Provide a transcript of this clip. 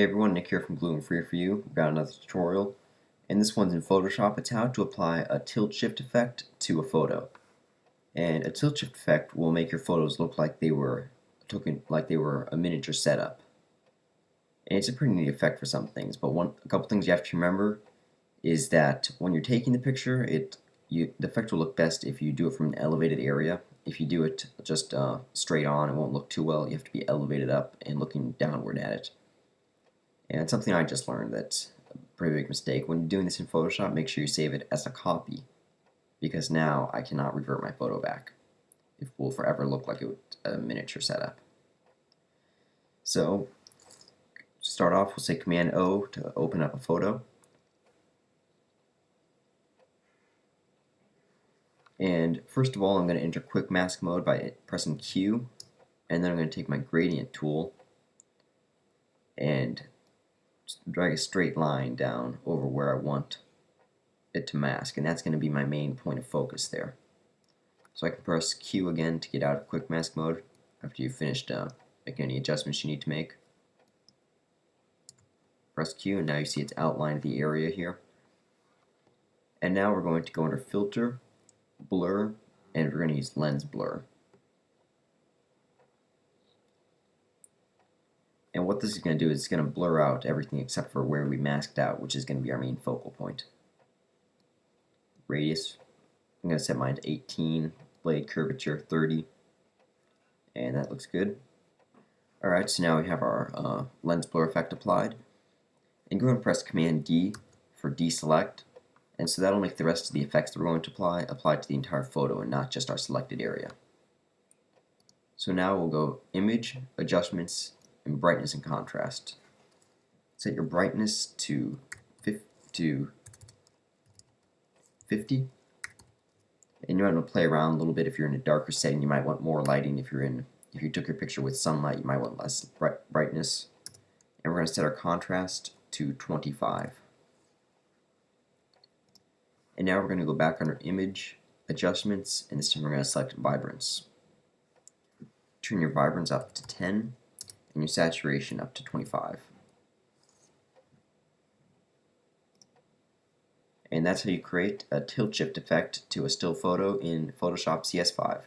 Hey everyone, Nick here from Glue and Free for You. We've got another tutorial, and this one's in Photoshop. It's how to apply a tilt shift effect to a photo. And a tilt shift effect will make your photos look like they were a miniature setup. And it's a pretty neat effect for some things, but a couple things you have to remember is that when you're taking the picture, the effect will look best if you do it from an elevated area. If you do it just straight on, it won't look too well. You have to be elevated up and looking downward at it. And it's something I just learned that's a pretty big mistake. When you're doing this in Photoshop, make sure you save it as a copy, because now I cannot revert my photo back. It will forever look like a miniature setup. So, to start off, we'll say Command O to open up a photo. And first of all, I'm going to enter Quick Mask Mode by pressing Q, and then I'm going to take my Gradient tool and drag a straight line down over where I want it to mask, and that's going to be my main point of focus there. So I can press Q again to get out of quick mask mode after you've finished making any adjustments you need to make. Press Q, and now you see it's outlined the area here. And now we're going to go under Filter, Blur, and we're going to use Lens Blur. And what this is going to do is it's going to blur out everything except for where we masked out, which is going to be our main focal point. Radius, I'm going to set mine to 18, blade curvature 30, and that looks good. Alright, so now we have our lens blur effect applied. And go ahead and press Command D for deselect, and so that'll make the rest of the effects that we're going to apply to the entire photo and not just our selected area. So now we'll go Image, Adjustments, and Brightness and Contrast. Set your brightness to 50, and you want to play around a little bit. If you're in a darker setting, you might want more lighting. If you took your picture with sunlight, you might want less brightness. And we're going to set our contrast to 25. And now we're going to go back under Image, Adjustments, and this time we're going to select Vibrance. Turn your Vibrance up to 10, and your saturation up to 25. And that's how you create a tilt shift effect to a still photo in Photoshop CS5.